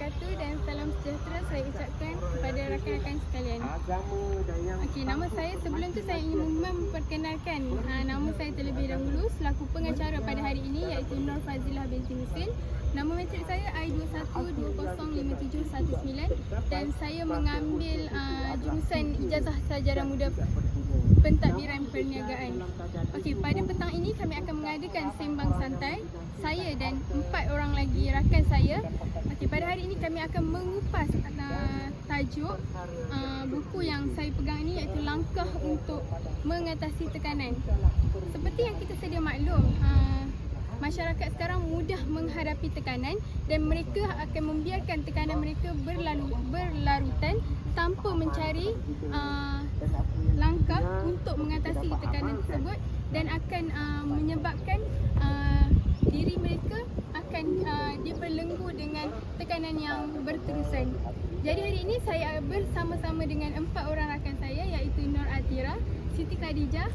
wabarakatuh dan salam sejahtera saya ucapkan kepada rakan-rakan sekalian. Okey, nama saya sebelum tu saya ingin memperkenalkan nama saya terlebih dahulu selaku pengacara pada hari ini iaitu Nur Fazilah binti Musin. Nama matrik saya I21205719 dan saya mengambil jurusan Ijazah Sarjana Muda Pentadbiran Perniagaan. Okey, pada petang ini kami akan mengadakan sembang santai saya dan 4 orang lagi rakan saya. Okey, pada hari ini kami akan mengupas tajuk buku yang saya pegang ini iaitu Langkah untuk Mengatasi Tekanan. Seperti yang kita sedia maklum, masyarakat sekarang mudah menghadapi tekanan dan mereka akan membiarkan tekanan mereka berlarutan tanpa mencari langkah untuk mengatasi tekanan tersebut dan akan menyebabkan diri mereka akan dibelenggu dengan tekanan yang berterusan. Jadi hari ini saya bersama-sama dengan 4 orang rakan saya iaitu Nur Atira, Siti Khadijah,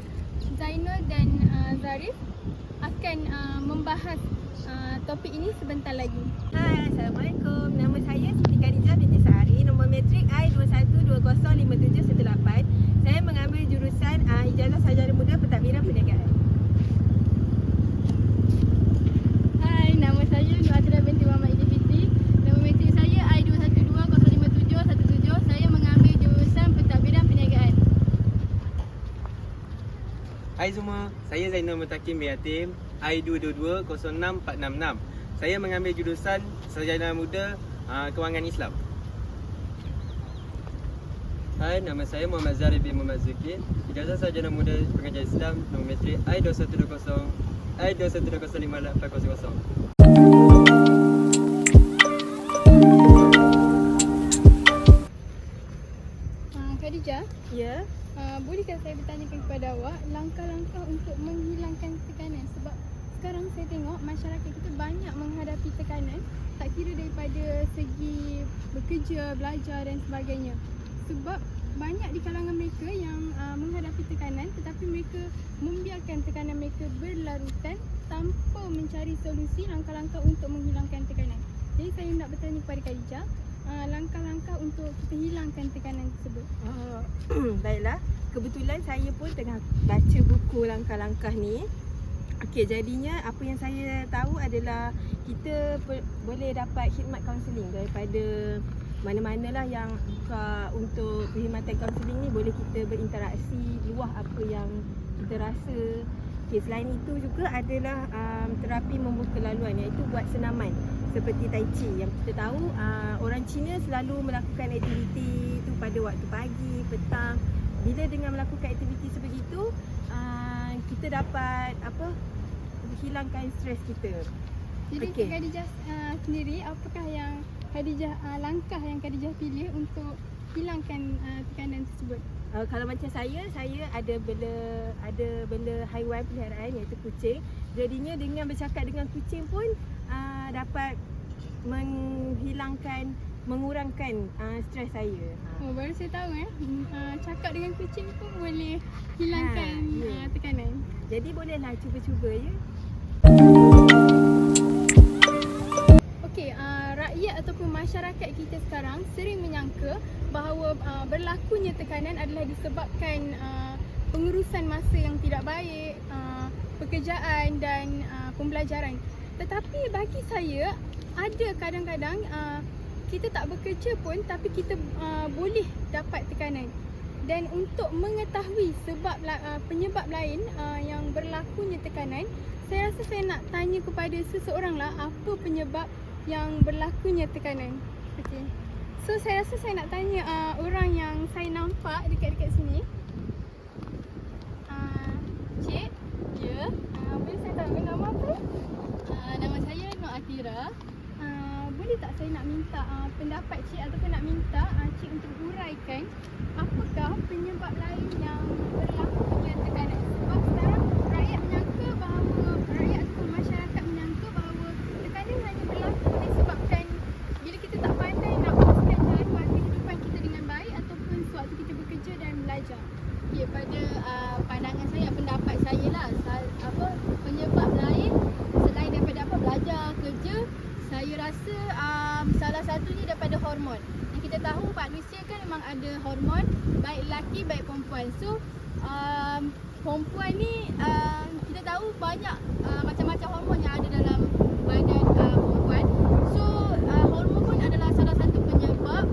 Zainul dan Zarif akan membahas topik ini sebentar lagi. Hai, Assalamualaikum. Nama saya Siti Khadijah binti Sahari. Nombor matrik I21205718. Saya mengambil jurusan Ijazah Sarjana Muda Pentadbiran Perniagaan. Hai, nama saya Nur Atira binti Muhammad Idifiti. Nama matrik saya I21205717. Saya mengambil jurusan Pentadbiran Perniagaan. Hai semua, saya Zainul Mutakim Yatim, I2220646. Saya mengambil jurusan Sarjana Muda Kewangan Islam. Hai, nama saya Muhammad Zahri bin Muhammad Zulkifli, Ijazah Sarjana Muda Pengajar Islam, nombor matrik I21205800. Khadijah, Ya. bolehkah saya bertanyakan kepada awak langkah-langkah untuk menghilangkan tekanan? Sebab sekarang saya tengok masyarakat kita banyak menghadapi tekanan, tak kira daripada segi bekerja, belajar dan sebagainya. Sebab banyak di kalangan mereka yang menghadapi tekanan tetapi mereka membiarkan tekanan mereka berlarutan tanpa mencari solusi langkah-langkah untuk menghilangkan tekanan. Jadi saya nak bertanya kepada Khadijah, langkah-langkah untuk kita hilangkan tekanan tersebut. Baiklah. Kebetulan saya pun tengah baca buku langkah-langkah ni. Okey, jadinya apa yang saya tahu adalah kita boleh dapat khidmat kaunseling daripada mana-manalah yang buka untuk perkhidmatan kaunseling ni. Boleh kita berinteraksi luah apa yang kita rasa. Okey, selain itu juga adalah terapi membuka laluan iaitu buat senaman seperti Tai Chi. Yang kita tahu orang Cina selalu melakukan aktiviti tu pada waktu pagi, petang. Bila dengan melakukan aktiviti sebegitu, kita dapat hilangkan stres kita. Jadi okay. Khadijah sendiri, apakah yang langkah yang Khadijah pilih untuk hilangkan tekanan tersebut? Kalau macam saya ada bela haiwan peliharaan iaitu kucing. Jadinya dengan bercakap dengan kucing pun dapat mengurangkan stres saya. Oh, baru saya tahu cakap dengan kucing pun boleh hilangkan tekanan. Jadi bolehlah cuba-cuba ya. Okey, rakyat ataupun masyarakat kita sekarang sering menyangka bahawa berlakunya tekanan adalah disebabkan pengurusan masa yang tidak baik, pekerjaan dan pembelajaran. Tetapi bagi saya ada kadang-kadang kita tak bekerja pun tapi kita boleh dapat tekanan. Dan untuk mengetahui penyebab lain yang berlakunya tekanan, saya rasa saya nak tanya kepada seseorang lah apa penyebab yang berlakunya tekanan. Okey. So saya rasa saya nak tanya orang yang saya nampak dekat-dekat sini. Cik, Ya. boleh saya tahu nama apa? Nama saya Nur Atira. Boleh tak saya nak minta pendapat Cik ataupun nak minta Cik untuk uraikan apakah penyebab lain yang berlakunya tekanan? Sebab sekarang rakyat ataupun masyarakat menyangka bahawa tekanan hanya berlaku disebabkan bila kita tak pandai nak uruskan jadual kehidupan kita dengan baik ataupun sewaktu kita bekerja dan belajar. Ya, pada pandangan saya, pendapat saya lah, penyebab lain selain daripada belajar, kerja, saya rasa salah satunya hormon. Yang kita tahu manusia kan memang ada hormon baik lelaki baik perempuan. So perempuan ni kita tahu banyak macam-macam hormon yang ada dalam badan perempuan. So hormon pun adalah salah satu penyebab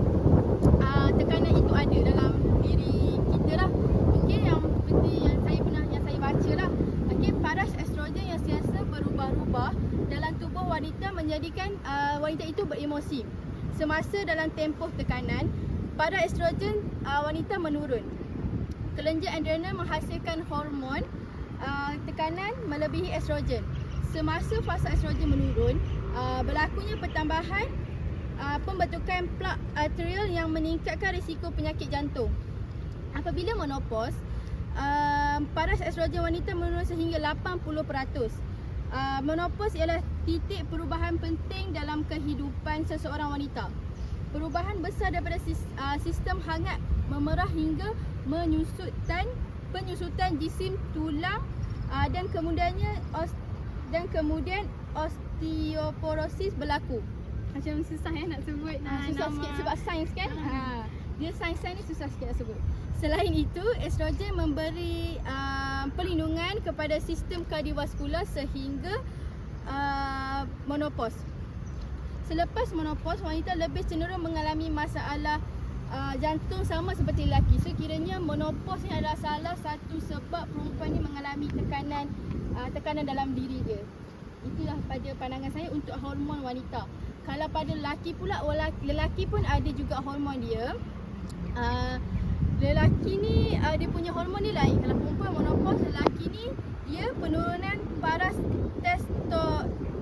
tekanan itu ada dalam diri kita lah. Okey, yang seperti yang saya baca lah. Okey, paras estrogen yang sentiasa berubah-ubah dalam tubuh wanita menjadikan wanita itu beremosi. Semasa dalam tempoh tekanan, paras estrogen wanita menurun. Kelenjar adrenal menghasilkan hormon tekanan melebihi estrogen. Semasa fasa estrogen menurun, berlakunya pertambahan pembentukan plak arterial yang meningkatkan risiko penyakit jantung. Apabila menopause, paras estrogen wanita menurun sehingga 80%. Menopause ialah titik perubahan penting dalam kehidupan seseorang wanita. Perubahan besar daripada sistem hangat memerah hingga penyusutan jisim tulang dan kemudian osteoporosis berlaku. Macam susah nak sebut Susah nama. sikit sebab sains kan. Dia sains ni susah sikit nak sebut. Selain itu, estrogen memberi perlindungan kepada sistem kardiovaskular sehingga menopause. Selepas menopause, wanita lebih cenderung mengalami masalah jantung sama seperti lelaki. So kiranya menopause ni adalah salah satu sebab perempuan ni mengalami tekanan dalam diri dia. Itulah pada pandangan saya untuk hormon wanita. Kalau pada lelaki pula, lelaki pun ada juga hormon dia. Lelaki ni dia punya hormon ni lain. Kalau perempuan menopause, lelaki ni dia penurunan paras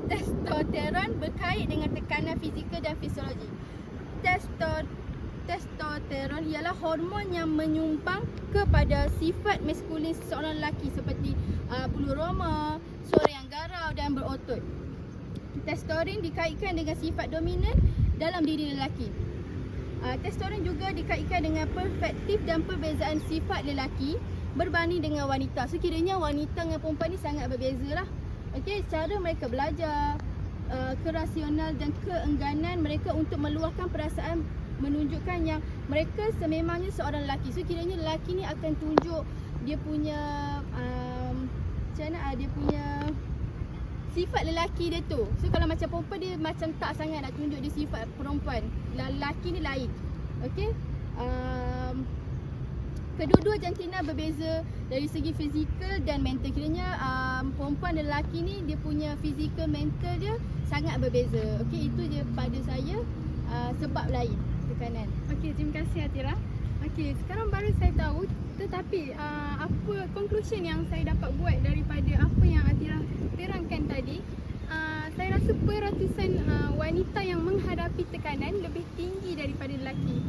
testosteron berkait dengan tekanan fizikal dan fisiologi. Testosteron ialah hormon yang menyumbang kepada sifat maskulin seseorang lelaki seperti bulu roma, suara yang garau dan berotot. Testosteron dikaitkan dengan sifat dominan dalam diri lelaki. Testosteron juga dikaitkan dengan perspektif dan perbezaan sifat lelaki berbanding dengan wanita. Sekiranya wanita dengan perempuan ni sangat berbeza lah. Okey, cara mereka belajar, kerasional dan keengganan mereka untuk meluahkan perasaan menunjukkan yang mereka sememangnya seorang lelaki. So kiranya lelaki ni akan tunjuk dia punya dia punya sifat lelaki dia tu. So kalau macam perempuan dia macam tak sangat nak tunjuk dia sifat perempuan. Lelaki ni lain. Okey. Kedua-dua jantina berbeza dari segi fizikal dan mental. Kiranya perempuan dan lelaki ni dia punya fizikal mental dia sangat berbeza. Okey, itu je pada saya sebab lain tekanan. Okey, terima kasih Atira. Okey, sekarang baru saya tahu, tetapi apa conclusion yang saya dapat buat daripada apa yang Atira terangkan tadi. Saya rasa peratusan wanita yang menghadapi tekanan lebih tinggi daripada lelaki.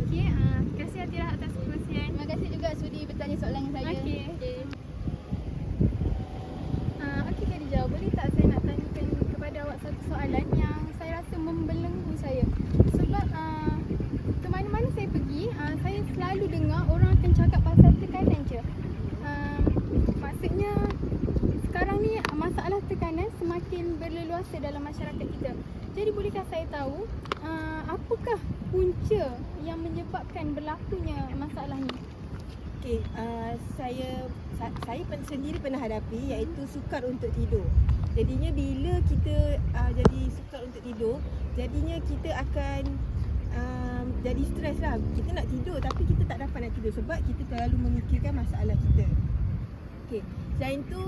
Okey, terima kasih Atira atas perkongsian. Terima kasih juga sudi bertanya soalan dengan saya. Okey. Okey Khadijah, boleh tak saya nak tanyakan kepada awak satu soalan yang saya rasa membelenggu saya. Sebab ke mana-mana saya pergi, saya selalu dengar orang akan cakap pasal tekanan je. Maksudnya sekarang ni masalah tekanan semakin berleluasa dalam masyarakat kita. Jadi bolehkah saya tahu apakah punca yang menyebabkan berlakunya masalah ni? Okey, saya sendiri pernah hadapi iaitu sukar untuk tidur. Jadinya bila kita jadi sukar untuk tidur, jadinya kita akan jadi stres lah. Kita nak tidur tapi kita tak dapat nak tidur sebab kita terlalu memikirkan masalah kita. Okey, selain tu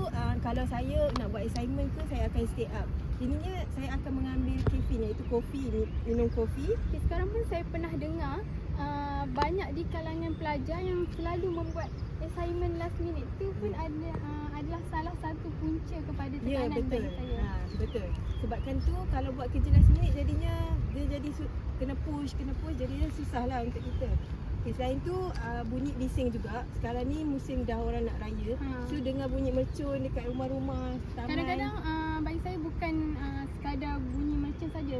kalau saya nak buat assignment ke, saya akan stay up. Jadinya saya akan mengambil kafein iaitu kopi, minum kopi. Okay, sekarang pun saya pernah dengar banyak di kalangan pelajar yang selalu membuat assignment last minute tu pun adalah salah satu punca kepada Ya, tekanan betul. bagi saya. Betul. Sebabkan tu kalau buat kerja last minute jadinya dia jadi kena push jadinya susah lah untuk kita. Okay, selain tu bunyi bising juga. Sekarang ni musim dah orang nak raya. So dengar bunyi mercun dekat rumah-rumah, taman. Kadang-kadang bagi saya bukan sekadar bunyi mercun saja.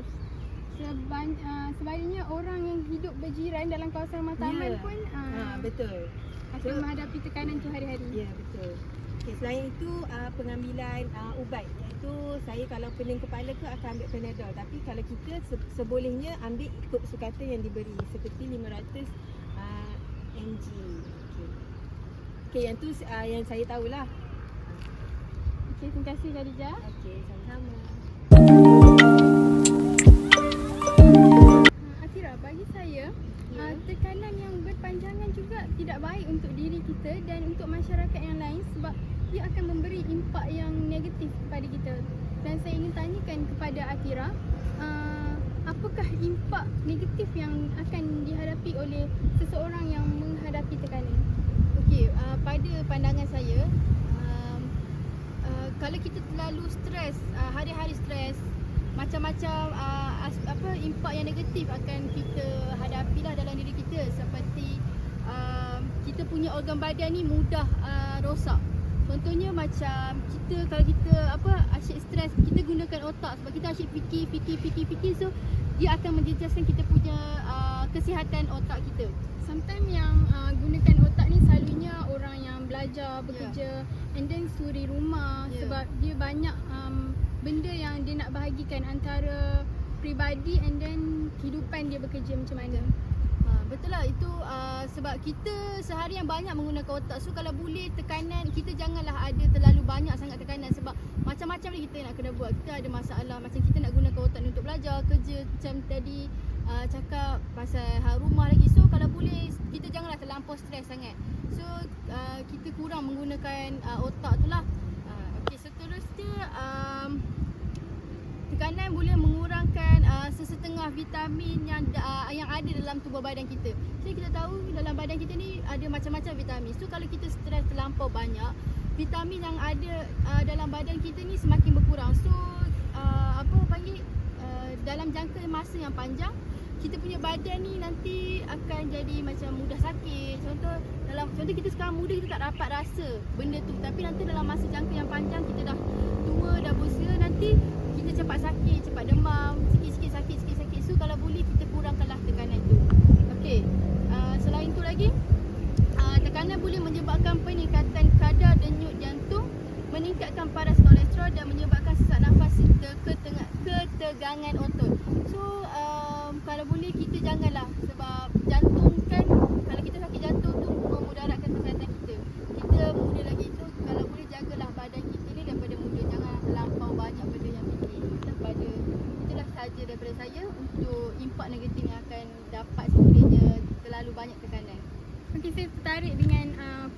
Sebaliknya orang yang hidup berjiran dalam kawasan rumah taman pun betul. akan menghadapi tekanan tu hari-hari. Ya, betul. Okay, selain itu pengambilan ubat, iaitu saya kalau pening kepala ke akan ambil Panadol, tapi kalau kita sebolehnya ambil ikut sukatan yang diberi seperti 500 mg. Okay, yang tu yang saya tahulah. Okey, terima kasih Khadijah. Okey, sama-sama. Atira, bagi saya Ya. tekanan yang berpanjangan juga tidak baik untuk diri kita dan untuk masyarakat yang lain sebab ia akan memberi impak yang negatif kepada kita. Dan saya ingin tanyakan kepada Atira, apakah impak negatif yang akan dihadapi oleh seseorang yang menghadapi tekanan? Okey, pada pandangan saya, kalau kita terlalu stres, hari-hari stres, macam-macam impak yang negatif akan kita hadapilah dalam diri kita, seperti kita punya organ badan ni mudah rosak. Contohnya macam kalau kita asyik stres, kita gunakan otak sebab kita asyik fikir, so dia akan menjejaskan kita punya kesihatan otak kita. Sometimes yang gunakan otak ni selalunya orang yang belajar, bekerja and then suri rumah sebab dia banyak benda yang dia nak bahagikan antara peribadi and then kehidupan dia bekerja macam mana. Betul lah, itu sebab kita seharian banyak menggunakan otak. So kalau boleh tekanan, kita janganlah ada terlalu banyak sangat tekanan sebab macam-macam lagi kita nak kena buat. Kita ada masalah, macam kita nak gunakan otak ni untuk belajar, kerja, macam tadi cakap pasal hal rumah lagi. So kalau boleh kita janganlah terlampau stres sangat. So kita kurang menggunakan otak tu lah. Okay, seterusnya tekanan boleh mengurangkan sesetengah vitamin yang ada dalam tubuh badan kita. Jadi kita tahu dalam badan kita ni ada macam-macam vitamin. So kalau kita stres terlampau banyak, vitamin yang ada dalam badan kita ni semakin berkurang. So dalam jangka masa yang panjang, kita punya badan ni nanti akan jadi macam mudah sakit. Contoh kita sekarang muda, kita tak dapat rasa benda tu, tapi nanti dalam masa jangka yang panjang, kita dah tua, dah berusia, nanti kita cepat sakit, cepat demam, sikit-sikit sakit. So kalau boleh kita kurangkanlah tekanan tu. Okey, selain tu lagi, tekanan boleh menyebabkan peningkatan kadar denyut jantung, meningkatkan paras kolesterol dan menyebabkan sesak nafas serta ketegangan otot. So kalau boleh kita janganlah, sebab jantung kan, kalau kita sakit jantung tu memudaratkan kesihatan kita. Kita muda lagi, tu kalau boleh jagalah badan kita ni daripada muda, jangan terlampau banyak benda yang fikir. Itulah sahaja daripada saya untuk impak negatif yang akan dapat sekiranya terlalu banyak tekanan. Okey, saya tertarik dengan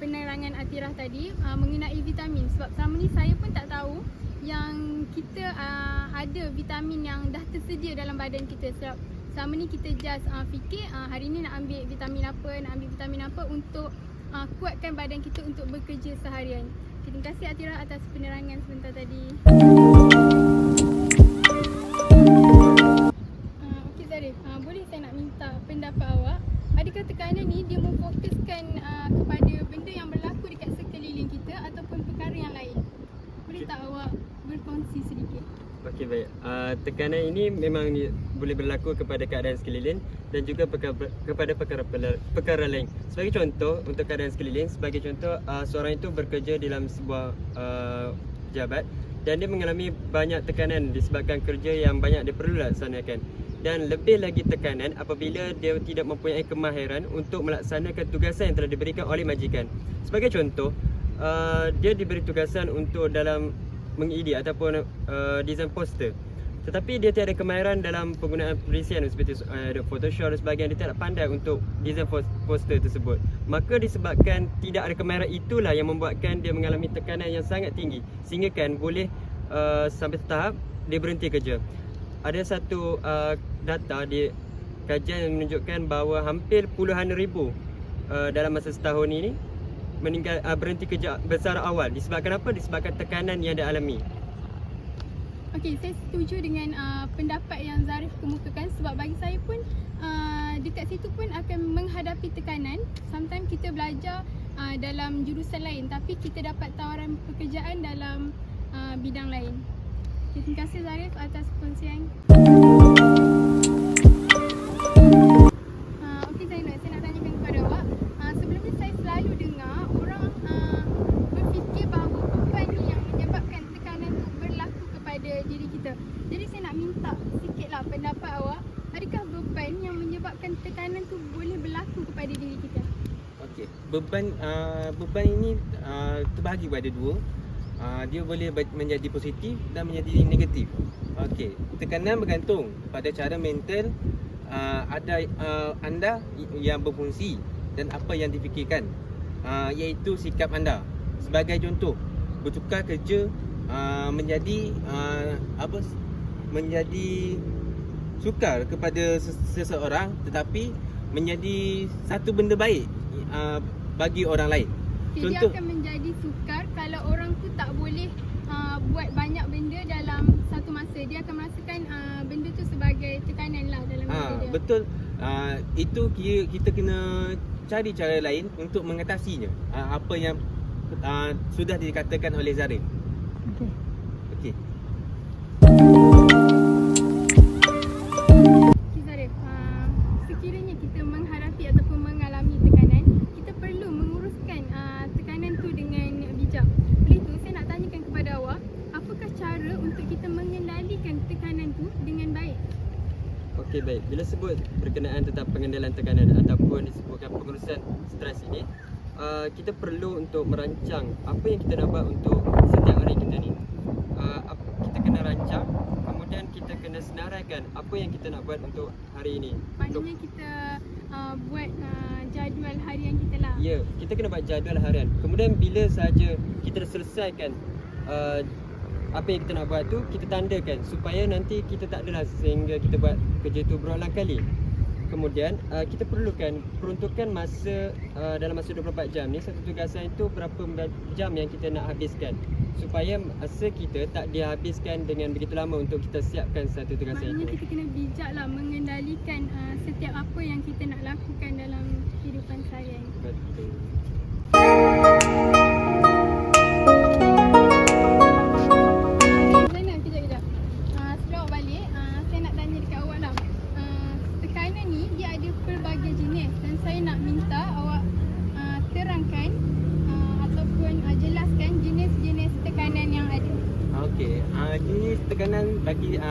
penerangan Atirah tadi mengenai vitamin sebab selama ni saya pun tak tahu yang kita ada vitamin yang dah tersedia dalam badan kita. Sebab selama ni kita just fikir hari ni nak ambil vitamin apa untuk kuatkan badan kita untuk bekerja seharian. Terima kasih Atirah atas penerangan sebentar tadi. Okey Zarif, boleh saya nak minta pendapat awak? Adakah tekanan ni dia memfokuskan kepada benda yang berlaku dekat sekeliling kita ataupun perkara yang lain? Boleh tak awak berkongsi sedikit? Okey, baik. Tekanan ini memang boleh berlaku kepada keadaan sekeliling dan juga kepada perkara lain. Sebagai contoh, untuk keadaan sekeliling, sebagai contoh, seorang itu bekerja dalam sebuah pejabat dan dia mengalami banyak tekanan disebabkan kerja yang banyak dia perlu laksanakan. Dan lebih lagi tekanan apabila dia tidak mempunyai kemahiran untuk melaksanakan tugasan yang telah diberikan oleh majikan. Sebagai contoh, dia diberi tugasan untuk dalam mengedit ataupun design poster, tetapi dia tiada kemahiran dalam penggunaan perisian seperti Photoshop dan sebagainya. Dia tidak pandai untuk design poster tersebut. Maka disebabkan tidak ada kemahiran itulah yang membuatkan dia mengalami tekanan yang sangat tinggi, sehingga kan boleh sampai tahap dia berhenti kerja. Ada satu data di kajian yang menunjukkan bahawa hampir puluhan ribu dalam masa setahun ini berhenti kerja bersara awal. Disebabkan apa? Disebabkan tekanan yang dia alami. Okey, saya setuju dengan pendapat yang Zarif kemukakan sebab bagi saya pun dekat situ pun akan menghadapi tekanan. Sometimes kita belajar dalam jurusan lain tapi kita dapat tawaran pekerjaan dalam bidang lain. Okay, terima kasih Zarif atas perkongsian. Okey Zainal, saya nak tanyakan kepada awak. Sebelum ni saya selalu dengar orang berfikir bahawa tu boleh berlaku kepada diri kita? Okey, beban ini terbahagi pada dua. Dia boleh menjadi positif dan menjadi negatif. Okey, tekanan bergantung pada cara mental anda yang berfungsi dan apa yang difikirkan, iaitu sikap anda. Sebagai contoh, bertukar kerja menjadi sukar kepada seseorang tetapi menjadi satu benda baik bagi orang lain. Okay, dia akan menjadi sukar kalau orang tu tak boleh buat banyak benda dalam satu masa. Dia akan merasakan benda tu sebagai tekanan lah dalam diri dia. Betul. Itu kita kena cari cara lain untuk mengatasinya. Apa yang sudah dikatakan oleh Zarif. Okey. Zarif, sekiranya kita menghadapi ataupun mengalami tekanan, kita perlu menguruskan tekanan tu dengan bijak. Oleh itu, saya nak tanyakan kepada awak, apakah cara untuk kita mengendalikan tekanan tu dengan baik? Okey, baik. Bila sebut berkenaan tentang pengendalian tekanan ataupun disebutkan pengurusan stres ini, kita perlu untuk merancang apa yang kita nak buat untuk setiap hari kita ni. Kita kena rancang, kemudian kita kena senaraikan apa yang kita nak buat untuk hari ini. Maknanya kita buat jadual harian kita lah. Ya, kita kena buat jadual harian. Kemudian bila sahaja kita dah selesaikan apa yang kita nak buat tu, kita tandakan supaya nanti kita tak adalah sehingga kita buat kerja tu berulang kali. Kemudian kita peruntukan masa dalam masa 24 jam ni, satu tugasan itu berapa jam yang kita nak habiskan, supaya masa kita tak dihabiskan dengan begitu lama untuk kita siapkan satu tugasan Maknanya itu. kita kena bijak lah mengendalikan setiap apa yang kita nak lakukan dalam kehidupan seharian. Betul. Zainal, kejap. Sebelum awak balik, saya nak tanya dekat awak lah. Tekanan ni dia ada pelbagai jenis dan saya nak minta awak terangkan ataupun jelaskan jenis-jenis tekanan yang ada. Okey, jenis tekanan bagi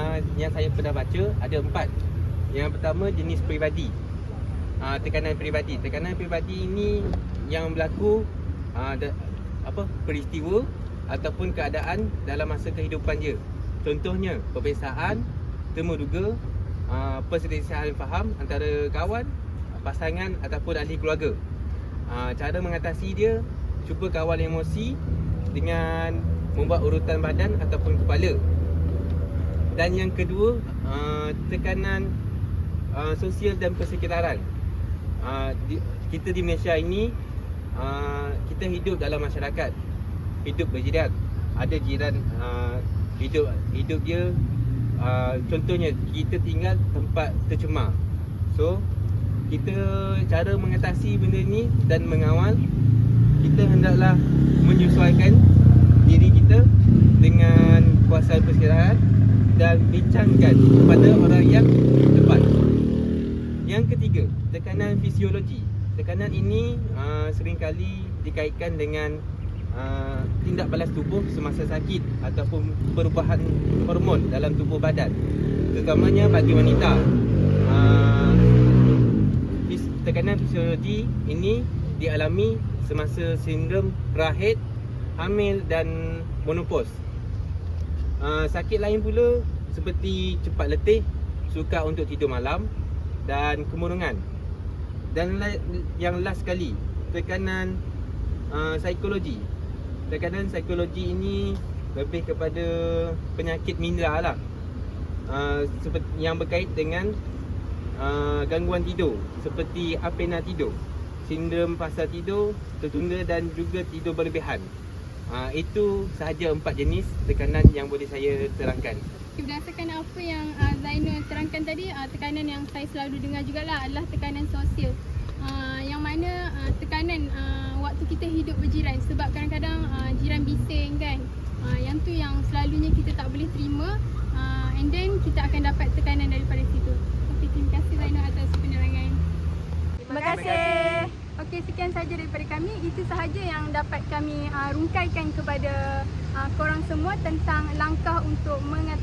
yang saya pernah baca ada 4. Yang pertama jenis peribadi. Tekanan peribadi. Tekanan peribadi ini yang berlaku peristiwa ataupun keadaan dalam masa kehidupan dia. Contohnya perbezaan, temu duga, perselisihan faham antara kawan, pasangan ataupun ahli keluarga. Cara mengatasi dia, cuba kawal emosi dengan membuat urutan badan ataupun kepala. Dan yang kedua, tekanan sosial dan persekitaran. Kita di Malaysia ini, kita hidup dalam masyarakat, hidup berjiran. Ada jiran hidup dia, contohnya kita tinggal tempat tercemar. So kita cara mengatasi benda ni dan mengawal, kita hendaklah menyesuaikan diri kita dengan kuasa persekitaran dan bincangkan kepada orang yang tepat. Yang ketiga, tekanan fisiologi. Tekanan ini seringkali dikaitkan dengan tindak balas tubuh semasa sakit ataupun perubahan hormon dalam tubuh badan, terutamanya bagi wanita. Tekanan fisiologi ini dialami semasa sindrom rahid, hamil dan menopause. Sakit lain pula seperti cepat letih, sukar untuk tidur malam dan kemurungan. Dan yang last sekali, tekanan psikologi. Tekanan psikologi ini lebih kepada penyakit minda lah, seperti yang berkait dengan gangguan tidur seperti apnea tidur, sindrom fasa tidur tertunda dan juga tidur berlebihan. Itu sahaja 4 jenis tekanan yang boleh saya terangkan. Berdasarkan apa yang Zainul terangkan tadi, tekanan yang saya selalu dengar jugalah adalah tekanan sosial. Yang mana tekanan waktu kita hidup berjiran, sebab kadang-kadang jiran bising kan, yang tu yang selalunya kita tak boleh terima, and then kita akan dapat tekanan daripada situ. Okay, terima kasih Zainul atas penerangan. Terima kasih. Okey, sekian sahaja daripada kami. Itu sahaja yang dapat kami rungkaikan kepada korang semua tentang langkah untuk mengatasi